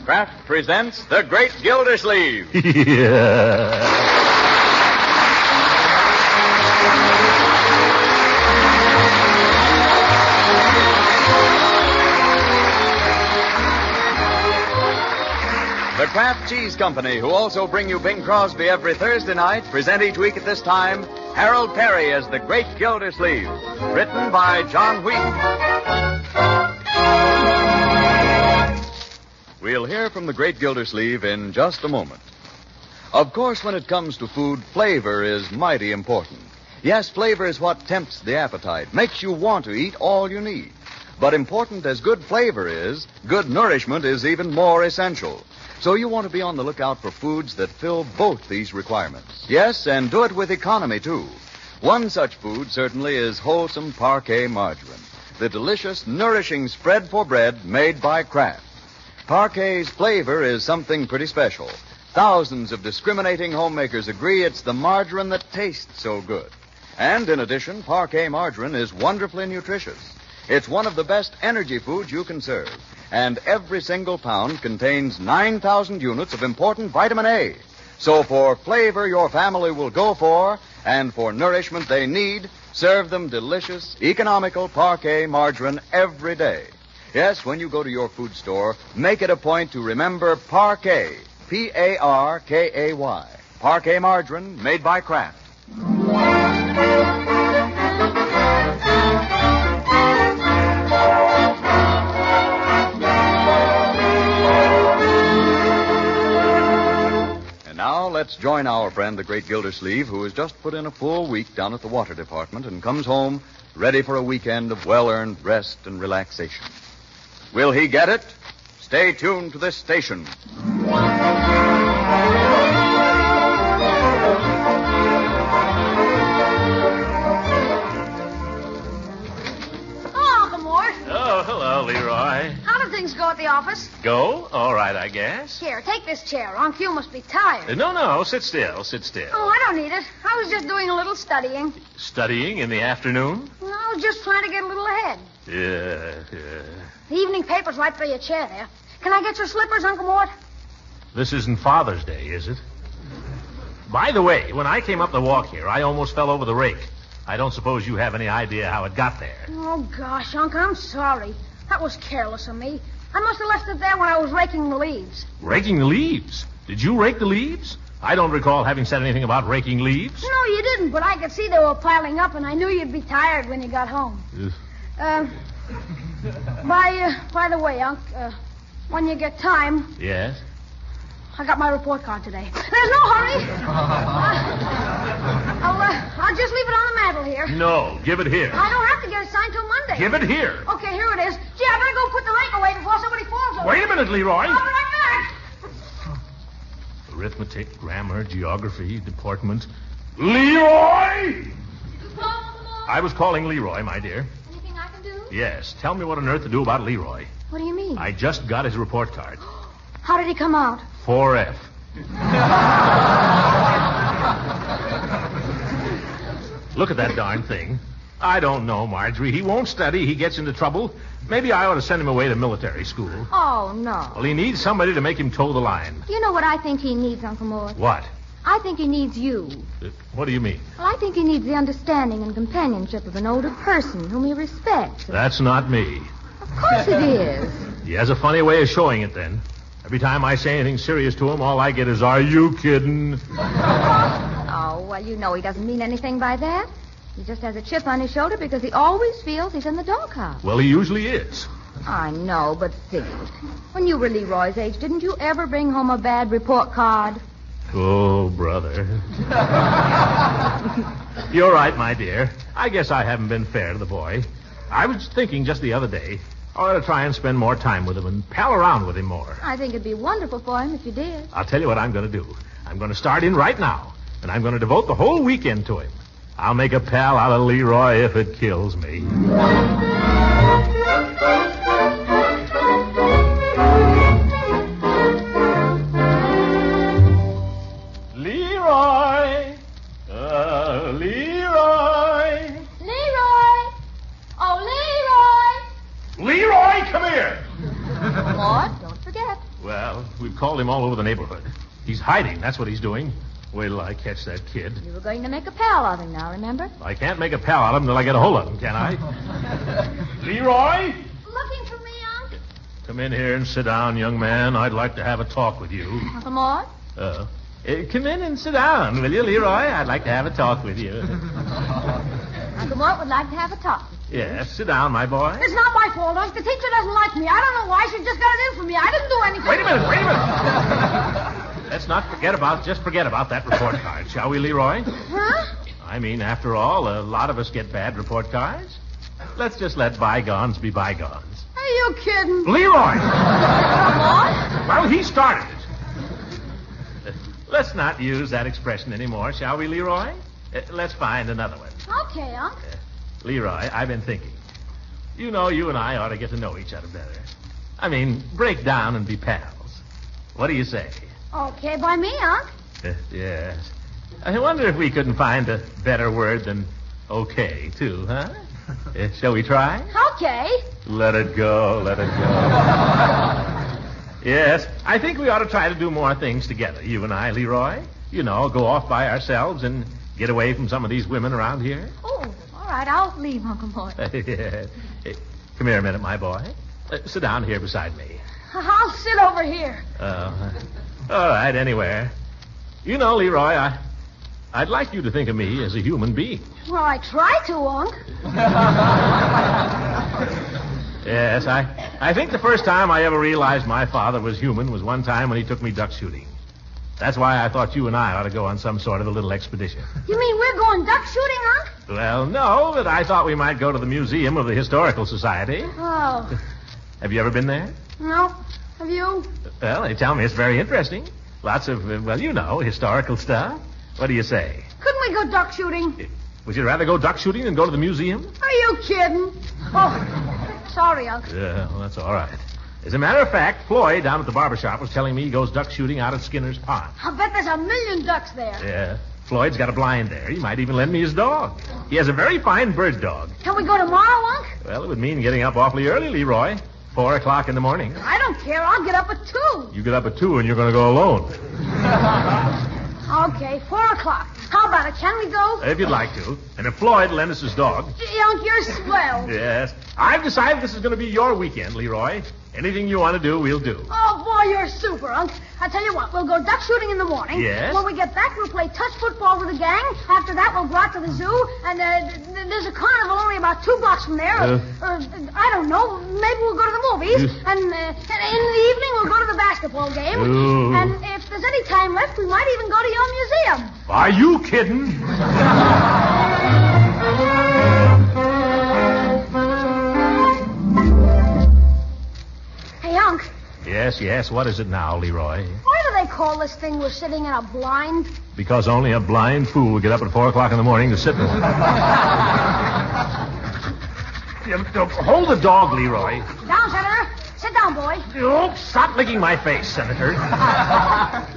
Kraft presents The Great Gildersleeve. Yeah. The Kraft Cheese Company, who also bring you Bing Crosby every Thursday night, present each week at this time Harold Perry as The Great Gildersleeve. Written by John Wheaton. We'll hear from The Great Gildersleeve in just a moment. Of course, when it comes to food, flavor is mighty important. Yes, flavor is what tempts the appetite, makes you want to eat all you need. But important as good flavor is, good nourishment is even more essential. So you want to be on the lookout for foods that fill both these requirements. Yes, and do it with economy, too. One such food certainly is wholesome parquet margarine, the delicious, nourishing spread for bread made by Kraft. Parquet's flavor is something pretty special. Thousands of discriminating homemakers agree it's the margarine that tastes so good. And in addition, parquet margarine is wonderfully nutritious. It's one of the best energy foods you can serve. And every single pound contains 9,000 units of important vitamin A. So for flavor your family will go for, and for nourishment they need, serve them delicious, economical parquet margarine every day. Yes, when you go to your food store, make it a point to remember Parquet, P-A-R-K-A-Y. Parquet margarine made by Kraft. Now, let's join our friend, the Great Gildersleeve, who has just put in a full week down at the water department and comes home ready for a weekend of well-earned rest and relaxation. Will he get it? Stay tuned to this station. Hello, Uncle Mort. Oh, hello, Leroy. How do things go at the office? Go? All right, I guess. Here, take this chair. Unc, you must be tired. No, sit still, sit still. Oh, I don't need it. I was just doing a little studying. Studying in the afternoon? Well, I was just trying to get a little ahead. Yeah. The evening paper's right by your chair there. Can I get your slippers, Uncle Mort? This isn't Father's Day, is it? By the way, when I came up the walk here, I almost fell over the rake. I don't suppose you have any idea how it got there. Oh, gosh, Unc, I'm sorry. That was careless of me. I must have left it there when I was raking the leaves. Raking the leaves? Did you rake the leaves? I don't recall having said anything about raking leaves. No, you didn't, but I could see they were piling up, and I knew you'd be tired when you got home. By the way, Unc, when you get time... Yes? I got my report card today. There's no hurry. I'll just leave it on the mantel here. No, give it here. I don't have to get it signed till Monday. Give it here. Okay, here it is. Gee, I better go put the rake away before somebody falls over. Wait a minute, Leroy. I'll be right back. Arithmetic, grammar, geography, deportment. Leroy! I was calling Leroy, my dear. Anything I can do? Yes. Tell me what on earth to do about Leroy. What do you mean? I just got his report card. How did he come out? 4F. Look at that darn thing. I don't know, Marjorie. He won't study. He gets into trouble. Maybe I ought to send him away to military school. Oh, no. Well, he needs somebody to make him toe the line. You know what I think he needs, Uncle Mort? What? I think he needs you. What do you mean? Well, I think he needs the understanding and companionship of an older person whom he respects. That's not me. Of course it is. He has a funny way of showing it, then. Every time I say anything serious to him, all I get is, "Are you kidding?" Oh, well, you know he doesn't mean anything by that. He just has a chip on his shoulder because he always feels he's in the doghouse. Well, he usually is. I know, but think. When you were Leroy's age, didn't you ever bring home a bad report card? Oh, brother. You're right, my dear. I guess I haven't been fair to the boy. I was thinking just the other day, I ought to try and spend more time with him and pal around with him more. I think it'd be wonderful for him if you did. I'll tell you what I'm going to do. I'm going to start in right now, and I'm going to devote the whole weekend to him. I'll make a pal out of Leroy if it kills me. Leroy! Leroy! Leroy! Oh, Leroy! Leroy, come here! Mort, don't forget. Well, we've called him all over the neighborhood. He's hiding. That's what he's doing. Wait till I catch that kid. You were going to make a pal of him now, remember? I can't make a pal out of him until I get a hold of him, can I? Leroy? Looking for me, Unc? Come in here and sit down, young man. I'd like to have a talk with you. Uncle Mort? Come in and sit down, will you, Leroy? I'd like to have a talk with you. Uncle Mort would like to have a talk. Yes, sit down, my boy. It's not my fault, Unc. The teacher doesn't like me. I don't know why. She just got it in for me. I didn't do anything. Wait a minute. Let's not forget about that report card, shall we, Leroy? Huh? I mean, after all, a lot of us get bad report cards. Let's just let bygones be bygones. Are you kidding? Leroy! Mort? Well, he started it. Let's not use that expression anymore, shall we, Leroy? Let's find another one. Okay, Unc. Leroy, I've been thinking. You know, you and I ought to get to know each other better. I mean, break down and be pals. What do you say? Okay by me, Unc. Yes. I wonder if we couldn't find a better word than okay, too, huh? Shall we try? Okay. Let it go, let it go. Yes, I think we ought to try to do more things together, you and I, Leroy. You know, go off by ourselves and get away from some of these women around here. Oh, all right, I'll leave, Uncle Mort. Yes. Come here a minute, my boy. Sit down here beside me. I'll sit over here. All right, anywhere. You know, Leroy, I'd like you to think of me as a human being. Well, I try to, Unc. Yes, I think the first time I ever realized my father was human was one time when he took me duck shooting. That's why I thought you and I ought to go on some sort of a little expedition. You mean we're going duck shooting, Unc? Well, no, but I thought we might go to the Museum of the Historical Society. Oh. Have you ever been there? No. Have you? Well, they tell me it's very interesting. Lots of, historical stuff. What do you say? Couldn't we go duck shooting? Would you rather go duck shooting than go to the museum? Are you kidding? Oh, sorry, Unc. Yeah, well, that's all right. As a matter of fact, Floyd down at the barber shop was telling me he goes duck shooting out at Skinner's Pond. I'll bet there's a million ducks there. Yeah. Floyd's got a blind there. He might even lend me his dog. He has a very fine bird dog. Can we go tomorrow, Unc? Well, it would mean getting up awfully early, Leroy. 4 o'clock in the morning. I don't care. I'll get up at 2. You get up at 2 and you're going to go alone. Okay, 4 o'clock. How about it? Can we go? If you'd like to. And if Floyd lends us his dog. Gee, Unc, you're swell. Yes. I've decided this is going to be your weekend, Leroy. Anything you want to do, we'll do. Oh, boy, you're super, Unc. I tell you what, we'll go duck shooting in the morning. Yes? When we get back, we'll play touch football with the gang. After that, we'll go out to the zoo. And there's a carnival only about 2 blocks from there. I don't know. Maybe we'll go to the movies. And in the evening, we'll go to the basketball game. Ooh. And if there's any time left, we might even go to your museum. Are you kidding? Hey, Unc. Yes. What is it now, Leroy? Why do they call this thing we're sitting in a blind? Because only a blind fool would get up at 4 o'clock in the morning to sit in one. Hold the dog, Leroy. Down, Senator. Sit down, boy. Oh, stop licking my face, Senator.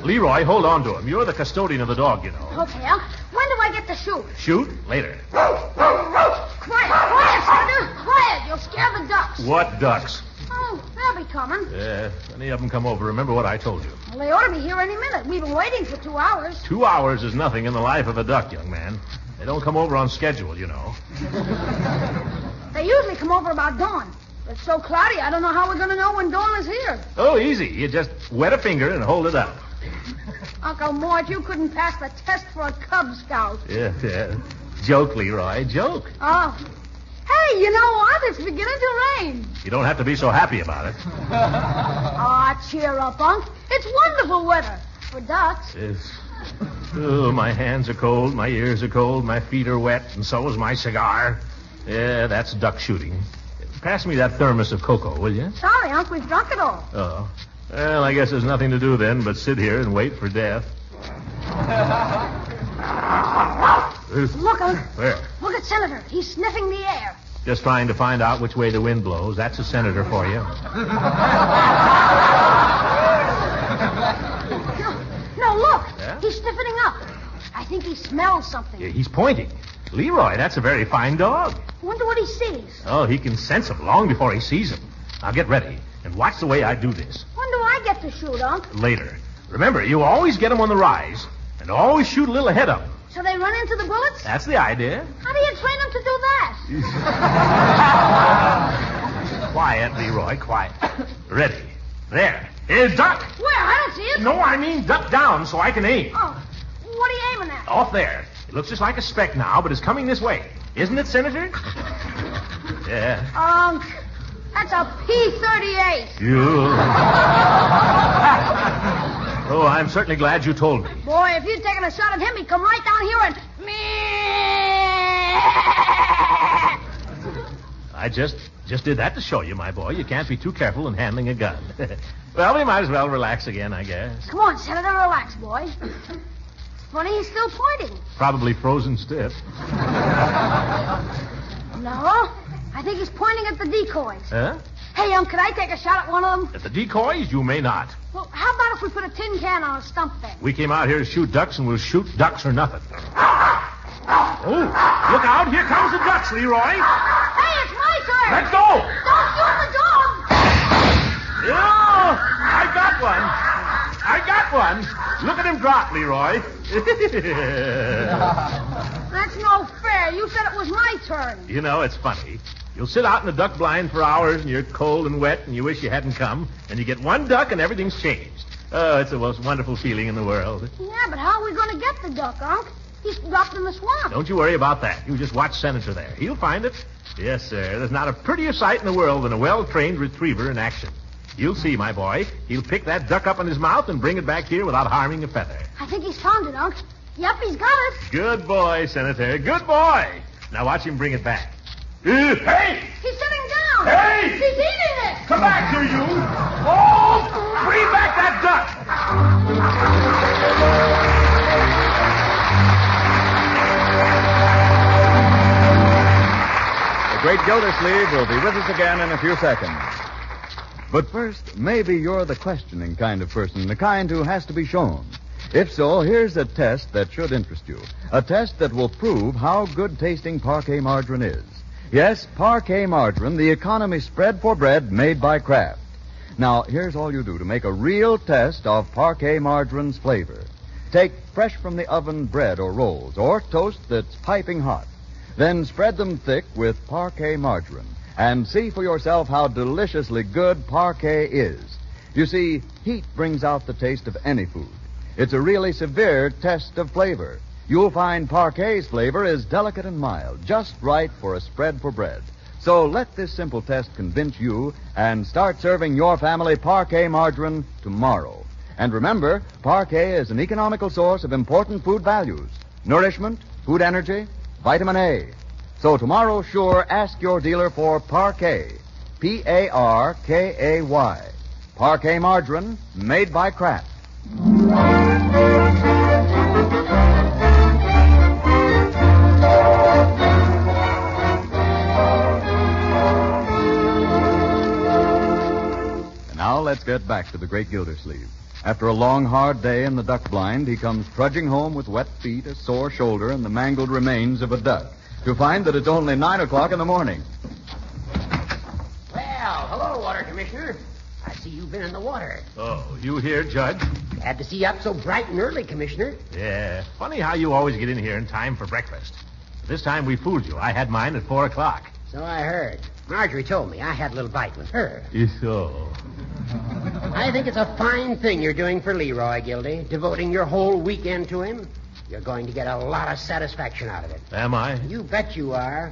Leroy, hold on to him. You're the custodian of the dog, you know. Okay, Unc. When do I get to shoot? Shoot? Later. Quiet, Senator. Quiet. You'll scare the ducks. What ducks? Oh, they'll be coming. Any of them come over. Remember what I told you. Well, they ought to be here any minute. We've been waiting for 2 hours. 2 hours is nothing in the life of a duck, young man. They don't come over on schedule, you know. They usually come over about dawn. It's so cloudy, I don't know how we're going to know when dawn is here. Oh, easy. You just wet a finger and hold it up. Uncle Mort, you couldn't pass the test for a Cub Scout. Yeah. Joke, Leroy, joke. Oh. Hey, you know what? It's beginning to rain. You don't have to be so happy about it. Cheer up, Unc. It's wonderful weather for ducks. Oh, my hands are cold, my ears are cold, my feet are wet, and so is my cigar. Yeah, that's duck shooting. Pass me that thermos of cocoa, will you? Sorry, Unc, we've drunk it all. Oh. Well, I guess there's nothing to do then but sit here and wait for death. Look, Unc. Where? Look at Senator. He's sniffing the air. Just trying to find out which way the wind blows. That's a senator for you. No, look. Yeah? He's stiffening up. I think he smells something. Yeah, he's pointing. Leroy, that's a very fine dog. Wonder what he sees. Oh, he can sense him long before he sees him. Now get ready and watch the way I do this. When do I get to shoot, Unc? Later. Remember, you always get them on the rise, and always shoot a little ahead of them. So they run into the bullets? That's the idea. How do you train them to do that? Quiet, Leroy, quiet. Ready. There. Here's duck. Where? I don't see it. No, I mean duck down so I can aim. Oh, what are you aiming at? Off there. It looks just like a speck now, but it's coming this way. Isn't it, Senator? Yeah. Unc, that's a P-38. You. Oh, I'm certainly glad you told me. Boy, if you'd taken a shot at him, he'd come right down here and... I just did that to show you, my boy. You can't be too careful in handling a gun. Well, we might as well relax again, I guess. Come on, Senator, relax, boy. Funny, he's still pointing. Probably frozen stiff. No, I think he's pointing at the decoys. Huh? Hey, could I take a shot at one of them? At the decoys, you may not. Well, how about if we put a tin can on a stump then? We came out here to shoot ducks, and we'll shoot ducks or nothing. Oh, look out. Here comes the ducks, Leroy. Hey, it's my turn. Let's go. Don't shoot the dog. Oh, I got one. Look at him drop, Leroy. That's no fair. You said it was my turn. You know, it's funny. You'll sit out in the duck blind for hours, and you're cold and wet, and you wish you hadn't come, and you get one duck, and everything's changed. Oh, it's the most wonderful feeling in the world. Yeah, but how are we going to get the duck, Unc? He's dropped in the swamp. Don't you worry about that. You just watch Senator there. He'll find it. Yes, sir. There's not a prettier sight in the world than a well-trained retriever in action. You'll see, my boy. He'll pick that duck up in his mouth and bring it back here without harming a feather. I think he's found it, Unc. Yep, he's got it. Good boy, Senator. Good boy. Now watch him bring it back. Hey! He's sitting down. Hey! He's eating it. Come back here, you! Oh! Bring back that duck! The great Gildersleeve will be with us again in a few seconds. But first, maybe you're the questioning kind of person, the kind who has to be shown. If so, here's a test that should interest you. A test that will prove how good-tasting Parquet margarine is. Yes, Parquet margarine, the economy spread for bread made by Kraft. Now, here's all you do to make a real test of Parquet margarine's flavor. Take fresh from the oven bread or rolls, or toast that's piping hot. Then spread them thick with Parquet margarine, and see for yourself how deliciously good Parquet is. You see, heat brings out the taste of any food. It's a really severe test of flavor. You'll find Parquet's flavor is delicate and mild, just right for a spread for bread. So let this simple test convince you and start serving your family Parquet margarine tomorrow. And remember, Parquet is an economical source of important food values: nourishment, food energy, vitamin A. So tomorrow, sure, ask your dealer for Parquet. Parkay. Parquet margarine, made by Kraft. And now let's get back to the great Gildersleeve. After a long, hard day in the duck blind, he comes trudging home with wet feet, a sore shoulder, and the mangled remains of a duck, to find that it's only 9 o'clock in the morning. Well, hello, Water Commissioner. I see you've been in the water. Oh, you here, Judge? Glad to see you up so bright and early, Commissioner. Yeah. Funny how you always get in here in time for breakfast. This time we fooled you. I had mine at 4 o'clock. So I heard. Marjorie told me I had a little bite with her. So. I think it's a fine thing you're doing for Leroy, Gildy, devoting your whole weekend to him. You're going to get a lot of satisfaction out of it. Am I? You bet you are.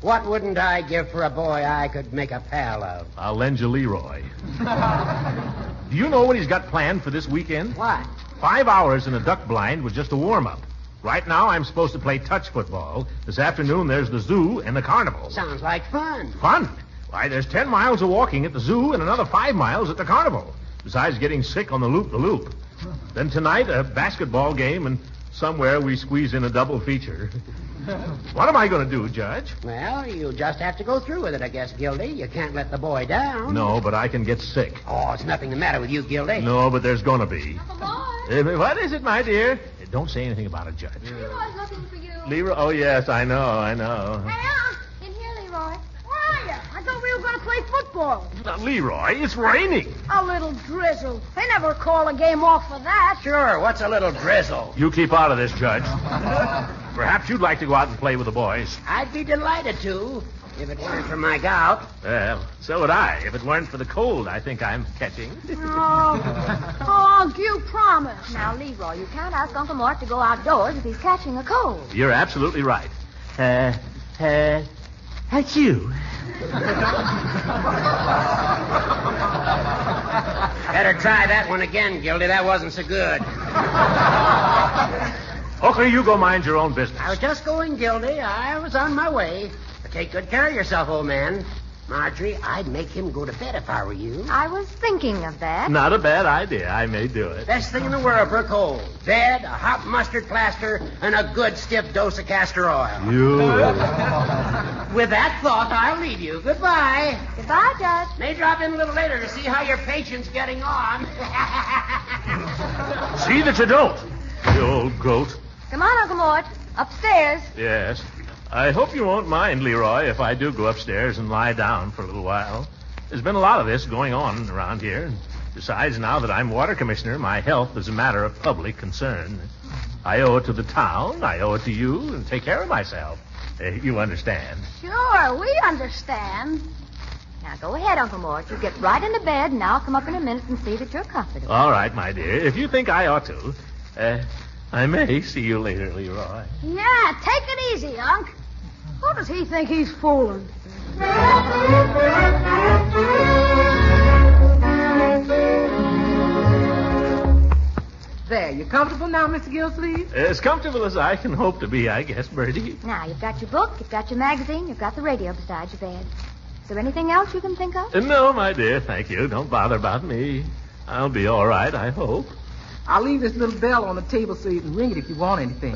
What wouldn't I give for a boy I could make a pal of? I'll lend you Leroy. Do you know what he's got planned for this weekend? What? 5 hours in a duck blind was just a warm-up. Right now, I'm supposed to play touch football. This afternoon, there's the zoo and the carnival. Sounds like fun. Fun? Why, there's 10 miles of walking at the zoo and another 5 miles at the carnival, besides getting sick on the loop-the-loop. Then tonight, a basketball game, and somewhere we squeeze in a double feature. What am I going to do, Judge? Well, you'll just have to go through with it, I guess, Gildy. You can't let the boy down. No, but I can get sick. Oh, it's nothing the matter with you, Gildy. No, but there's going to be. Leroy. What is it, my dear? Don't say anything about it, Judge. Leroy's looking for you. Leroy? Oh, yes, I know. Hey, in here, Leroy. Where are you? I thought we were going to play football. football. Now, Leroy, it's raining. A little drizzle. They never call a game off for that. Sure, what's a little drizzle? You keep out of this, Judge. Perhaps you'd like to go out and play with the boys. I'd be delighted to, if it weren't for my gout. Well, so would I. If it weren't for the cold I think I'm catching. Oh, you promise. Now, Leroy, you can't ask Uncle Mort to go outdoors if he's catching a cold. You're absolutely right. That's you. Better try that one again, Gildy. That wasn't so good. Okay, you go mind your own business. I was just going, Gildy. I was on my way. But take good care of yourself, old man. Marjorie, I'd make him go to bed if I were you. I was thinking of that. Not a bad idea. I may do it. Best thing in the world for a cold. Bed, a hot mustard plaster, and a good stiff dose of castor oil. You. With that thought, I'll leave you. Goodbye. Goodbye, Judge. May drop in a little later to see how your patient's getting on. See that you don't, you old goat. Come on, Uncle Mort. Upstairs. Yes. I hope you won't mind, Leroy, if I do go upstairs and lie down for a little while. There's been a lot of this going on around here. And besides, now that I'm water commissioner, my health is a matter of public concern. I owe it to the town, I owe it to you, and take care of myself. You understand. Sure, we understand. Now, go ahead, Uncle Mort. You get right into bed, and I'll come up in a minute and see that you're comfortable. All right, my dear. If you think I ought to, I may see you later, Leroy. Yeah, take it easy, Unc. Who does he think he's fooling? There, you comfortable now, Mr. Gildersleeve? As comfortable as I can hope to be, I guess, Bertie. Now, you've got your book, you've got your magazine, you've got the radio beside your bed. Is there anything else you can think of? No, my dear, thank you. Don't bother about me. I'll be all right, I hope. I'll leave this little bell on the table so you can ring it if you want anything.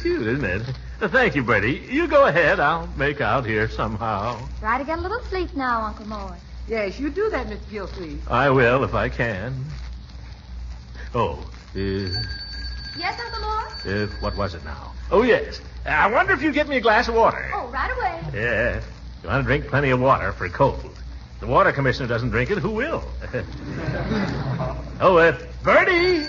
Cute, isn't it? Thank you, Bertie. You go ahead. I'll make out here somehow. Try to get a little sleep now, Uncle Mort. Yes, you do that, Mr. Gildersleeve. I will if I can. Oh, Yes, Uncle Mort? What was it now? Oh, yes. I wonder if you'd get me a glass of water. Oh, right away. Yeah. You want to drink plenty of water for a cold. The water commissioner doesn't drink it. Who will? Bertie! Bertie,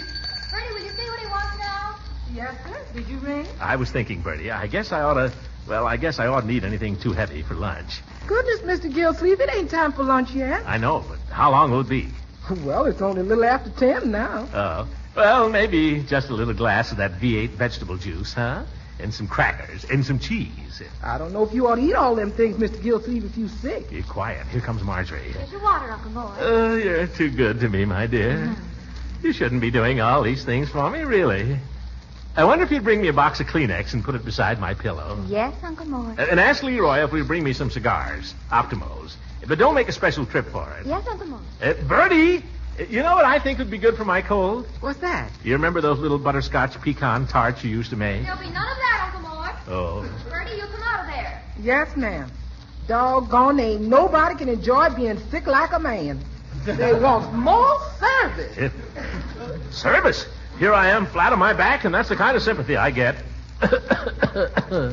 will you see what he wants now? Yes, sir. Did you ring? I was thinking, Bertie, I guess I oughtn't eat anything too heavy for lunch. Goodness, Mr. Gildersleeve, it ain't time for lunch yet. I know, but how long will it be? Well, it's only a little after 10 now. Oh. Well, maybe just a little glass of that V8 vegetable juice, huh? And some crackers and some cheese. I don't know if you ought to eat all them things, Mr. Gildersleeve, if you're sick. Be quiet. Here comes Marjorie. Here's your water, Uncle Mort. You're too good to me, my dear. You shouldn't be doing all these things for me, really. I wonder if you'd bring me a box of Kleenex and put it beside my pillow. Yes, Uncle Mort. And ask Leroy if he'll bring me some cigars, Optimos. But don't make a special trip for it. Yes, Uncle Mort. Bertie, you know what I think would be good for my cold? What's that? You remember those little butterscotch pecan tarts you used to make? There'll be none of that, Uncle Mort. Oh. Bertie, you come out of there. Yes, ma'am. Doggone, ain't nobody can enjoy being sick like a man. They want more service. Service? Here I am, flat on my back, and that's the kind of sympathy I get. Hello,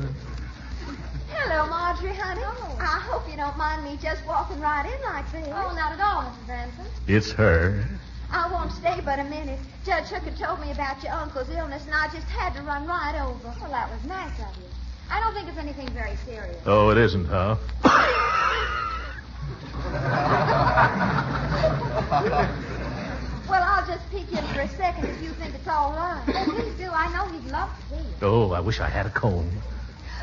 Marjorie, honey. Oh. I hope you don't mind me just walking right in like this. Oh, not at all, Mrs. Ransom. It's her. I won't stay but a minute. Judge Hooker told me about your uncle's illness, and I just had to run right over. Well, that was nice of you. I don't think it's anything very serious. Oh, it isn't, huh? Well, I'll just peek in for a second if you think it's all right. Oh, please do. I know he'd love to see you. Oh, I wish I had a comb.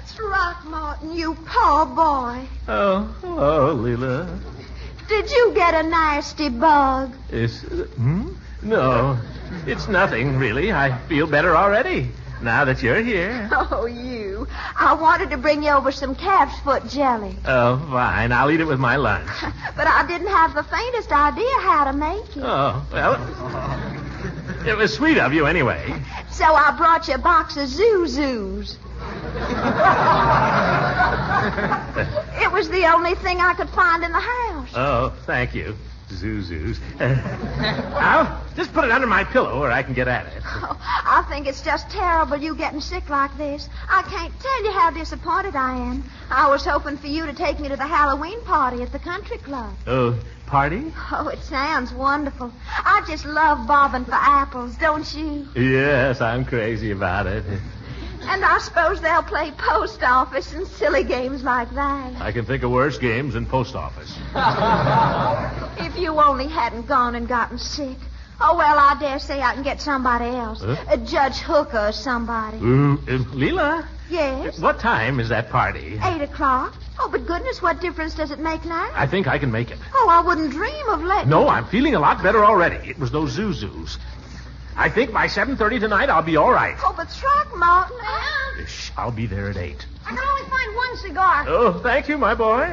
Throckmorton, you poor boy. Oh, hello, Leela. Did you get a nasty bug? No, it's nothing, really. I feel better already, now that you're here. Oh, you. I wanted to bring you over some calf's foot jelly. Oh, fine. I'll eat it with my lunch. But I didn't have the faintest idea how to make it. Oh, well, it was sweet of you anyway. So I brought you a box of Zoo-Zoos. It was the only thing I could find in the house. Oh, thank you. Zuzus. I'll just put it under my pillow where I can get at it. Oh, I think it's just terrible you getting sick like this. I can't tell you how disappointed I am. I was hoping for you to take me to the Halloween party at the country club. Oh, party? Oh, it sounds wonderful. I just love bobbing for apples, don't you? Yes, I'm crazy about it. And I suppose they'll play post office and silly games like that. I can think of worse games than post office. If you only hadn't gone and gotten sick. Oh, well, I dare say I can get somebody else. Judge Hooker or somebody. Leela? Yes? What time is that party? 8 o'clock. Oh, but goodness, what difference does it make now? I think I can make it. Oh, I wouldn't dream of letting... No, I'm feeling a lot better already. It was those Zuzus. I think by 7:30 tonight I'll be all right. Oh, but Throckmorton... Shh, I'll be there at 8. I can only find one cigar. Oh, thank you, my boy.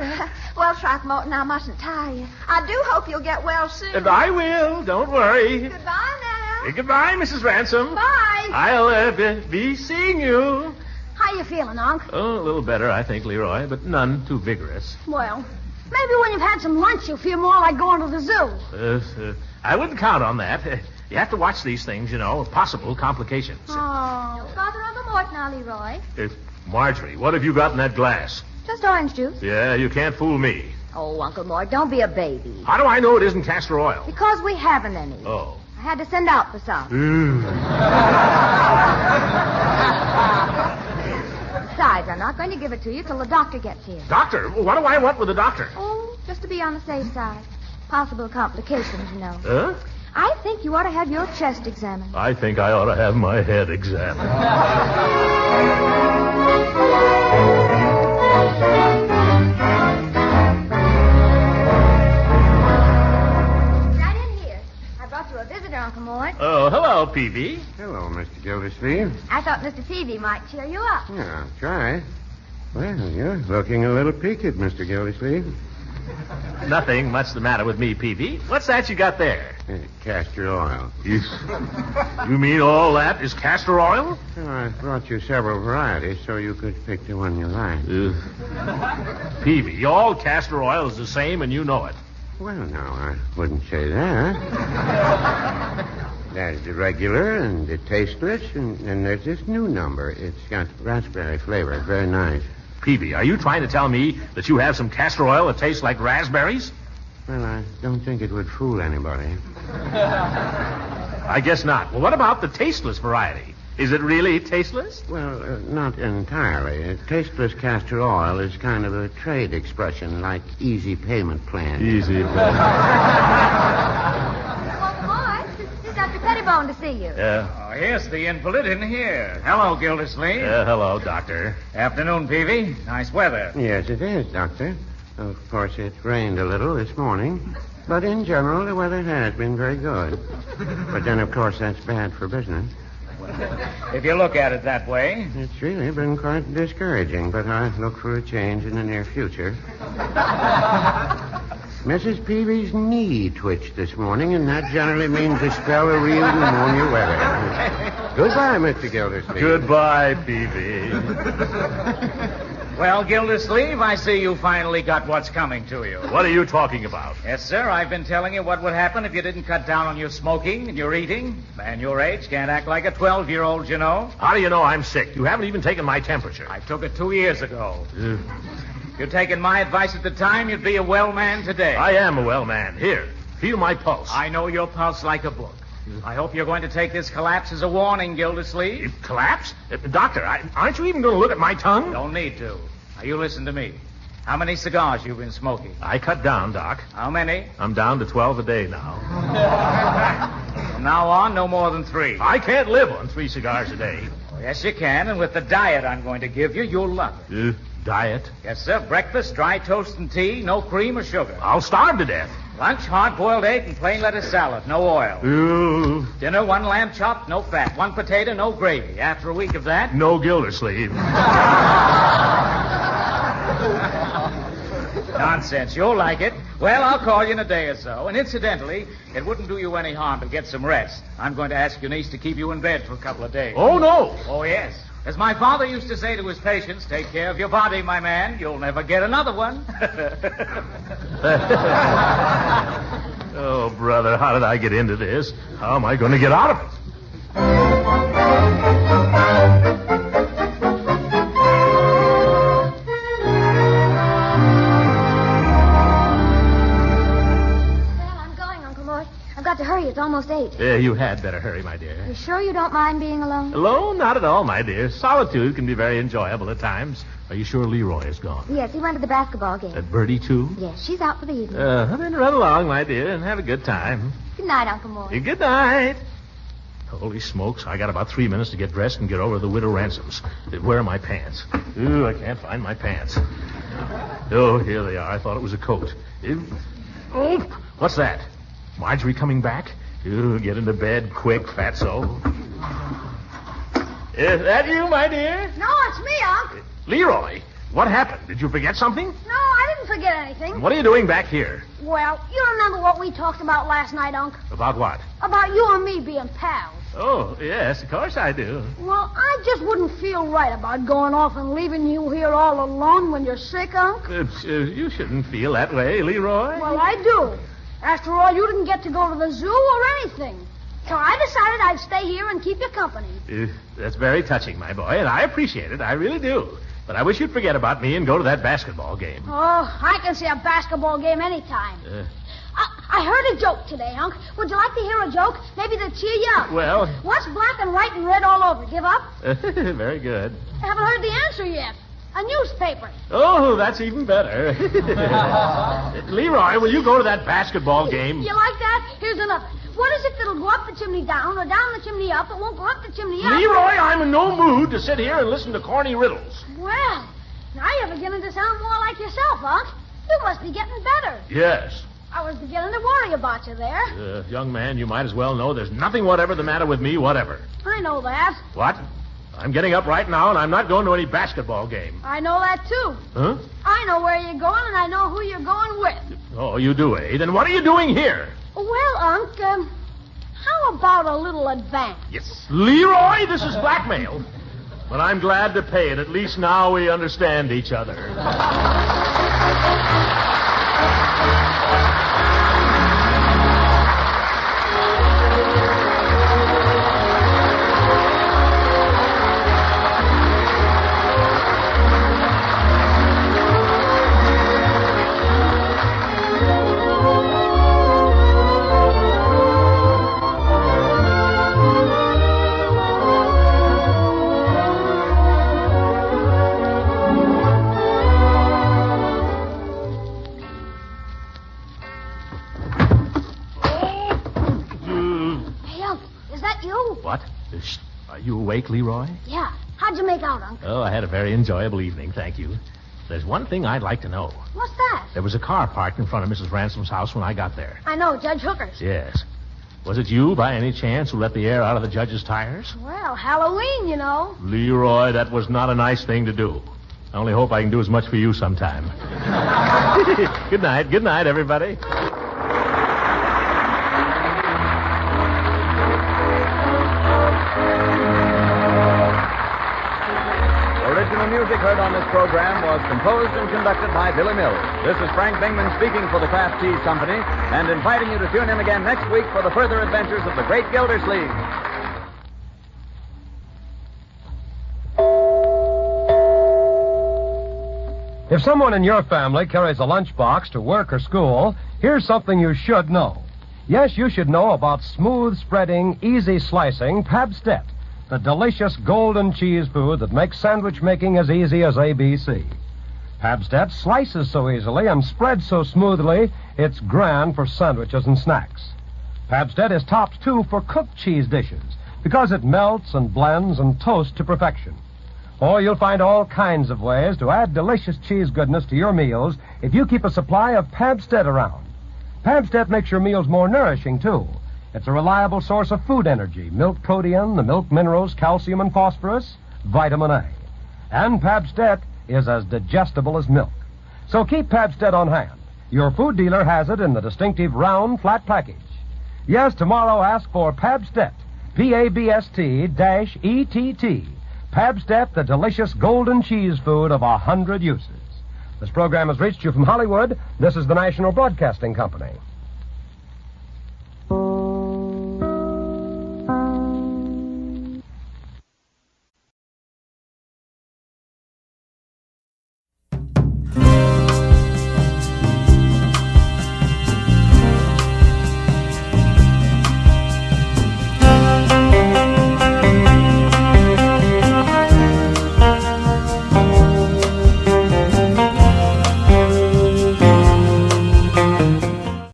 Well, Throckmorton, I mustn't tire you. I do hope you'll get well soon. And I will. Don't worry. Goodbye now. Goodbye, Mrs. Ransom. Bye. I'll be seeing you. How you feeling, Unc? Oh, a little better, I think, Leroy, but none too vigorous. Well, maybe when you've had some lunch, you'll feel more like going to the zoo. I wouldn't count on that. You have to watch these things, you know, possible complications. Oh. Don't bother Uncle Mort now, Leroy. Marjorie, what have you got in that glass? Just orange juice. Yeah, you can't fool me. Oh, Uncle Mort, don't be a baby. How do I know it isn't castor oil? Because we haven't any. Oh. I had to send out for some. Besides, I'm not going to give it to you till the doctor gets here. Doctor? What do I want with the doctor? Oh, just to be on the safe side. Possible complications, you know. Huh? I think you ought to have your chest examined. I think I ought to have my head examined. Right in here. I brought you a visitor, Uncle Mort. Oh, hello, Peavy. Hello, Mr. Gildersleeve. I thought Mr. Peavy might cheer you up. Yeah, I'll try. Well, you're looking a little peaked, Mr. Gildersleeve. Nothing much the matter with me, Peavy. What's that you got there? Castor oil. You mean all that is castor oil? Well, I brought you several varieties so you could pick the one you like. Peavy, all castor oil is the same and you know it. Well, no, I wouldn't say that. There's the regular and the tasteless, and there's this new number. It's got raspberry flavor. Very nice. Peavy, are you trying to tell me that you have some castor oil that tastes like raspberries? Well, I don't think it would fool anybody. I guess not. Well, what about the tasteless variety? Is it really tasteless? Well, not entirely. Tasteless castor oil is kind of a trade expression, like easy payment plan. Easy payment. Uncle Mort, this is Dr. Pettibone to see you. Yeah. Oh, here's the invalid in here. Hello, Gildersleeve. Hello, Doctor. Afternoon, Peavy. Nice weather. Yes, it is, Doctor. Of course, it rained a little this morning. But in general, the weather has been very good. But then, of course, that's bad for business. If you look at it that way. It's really been quite discouraging, but I look for a change in the near future. Mrs. Peavy's knee twitched this morning, and that generally means a spell of real pneumonia weather. Goodbye, Mr. Gildersleeve. Goodbye, Peavy. Well, Gildersleeve, I see you finally got what's coming to you. What are you talking about? Yes, sir. I've been telling you what would happen if you didn't cut down on your smoking and your eating. Man your age can't act like a 12-year-old, you know. How do you know I'm sick? You haven't even taken my temperature. I took it 2 years ago. If you'd taken my advice at the time, you'd be a well man today. I am a well man. Here, feel my pulse. I know your pulse like a book. I hope you're going to take this collapse as a warning, Gildersleeve. Collapse? Doctor, aren't you even going to look at my tongue? Don't need to. Now, you listen to me. How many cigars you've been smoking? I cut down, Doc. How many? I'm down to 12 a day now. From now on, no more than 3. I can't live on 3 cigars a day. Oh, yes, you can, and with the diet I'm going to give you, you'll love it. Diet? Yes, sir. Breakfast, dry toast and tea, no cream or sugar. I'll starve to death. Lunch, hard-boiled egg and plain lettuce salad, no oil. Ooh. Dinner, 1 lamb chop, no fat. 1 potato, no gravy. After a week of that... No Gildersleeve. Nonsense. You'll like it. Well, I'll call you in a day or so. And incidentally, it wouldn't do you any harm to get some rest. I'm going to ask your niece to keep you in bed for a couple of days. Oh, no. Oh, yes. As my father used to say to his patients, take care of your body, my man. You'll never get another one. Oh, brother, how did I get into this? How am I going to get out of it? To hurry, it's almost 8. Yeah, you had better hurry, my dear. You sure you don't mind being alone? Alone? Not at all, my dear. Solitude can be very enjoyable at times. Are you sure Leroy is gone? Yes, he went to the basketball game. Bertie, too? Yes, she's out for the evening. Then run along, my dear, and have a good time. Good night, Uncle Mort. Good night. Holy smokes, I got about 3 minutes to get dressed and get over to the Widow Ransom's. Where are my pants? Ooh, I can't find my pants. Oh, here they are. I thought it was a coat. Oh, what's that? Marjorie coming back? Ooh, get into bed quick, fatso. Is that you, my dear? No, it's me, Unc. Leroy, what happened? Did you forget something? No, I didn't forget anything. What are you doing back here? Well, you remember what we talked about last night, Unc? About what? About you and me being pals. Oh, yes, of course I do. Well, I just wouldn't feel right about going off and leaving you here all alone when you're sick, Unc. You shouldn't feel that way, Leroy. Well, I do. After all, you didn't get to go to the zoo or anything. So I decided I'd stay here and keep you company. That's very touching, my boy, and I appreciate it. I really do. But I wish you'd forget about me and go to that basketball game. Oh, I can see a basketball game anytime. I heard a joke today, Unc. Would you like to hear a joke? Maybe to cheer you up. Well... What's black and white and red all over? Give up? Very good. I haven't heard the answer yet. A newspaper. Oh, that's even better. Leroy, will you go to that basketball game? You like that? Here's another. What is it that'll go up the chimney down or down the chimney up? It won't go up the chimney up. Leroy, I'm in no mood to sit here and listen to corny riddles. Well, now you're beginning to sound more like yourself, Unc. You must be getting better. Yes. I was beginning to worry about you there. Young man, you might as well know there's nothing whatever the matter with me, whatever. I know that. What? I'm getting up right now, and I'm not going to any basketball game. I know that, too. Huh? I know where you're going, and I know who you're going with. Oh, you do, eh? Then what are you doing here? Well, Unc, how about a little advance? Yes. Leroy, this is blackmail. But I'm glad to pay it. At least now we understand each other. Are you awake, Leroy? Yeah. How'd you make out, Unc? Oh, I had a very enjoyable evening, thank you. There's one thing I'd like to know. What's that? There was a car parked in front of Mrs. Ransom's house when I got there. I know, Judge Hooker's. Yes. Was it you, by any chance, who let the air out of the judge's tires? Well, Halloween, you know. Leroy, that was not a nice thing to do. I only hope I can do as much for you sometime. Good night. Good night, everybody. Original music heard on this program was composed and conducted by Billy Mills. This is Frank Bingman speaking for the Kraft Cheese Company and inviting you to tune in again next week for the further adventures of the great Gildersleeve. If someone in your family carries a lunchbox to work or school, here's something you should know. Yes, you should know about smooth spreading, easy slicing Pabstet, the delicious golden cheese food that makes sandwich making as easy as ABC. Pabstet slices so easily and spreads so smoothly, it's grand for sandwiches and snacks. Pabstet is topped, too, for cooked cheese dishes because it melts and blends and toasts to perfection. Or you'll find all kinds of ways to add delicious cheese goodness to your meals if you keep a supply of Pabstet around. Pabstet makes your meals more nourishing, too. It's a reliable source of food energy, milk protein, the milk minerals, calcium and phosphorus, vitamin A. And Pabstet is as digestible as milk. So keep Pabstet on hand. Your food dealer has it in the distinctive round, flat package. Yes, tomorrow ask for Pabstet, Pabst-ETT. Pabstet, the delicious golden cheese food of 100 uses. This program has reached you from Hollywood. This is the National Broadcasting Company.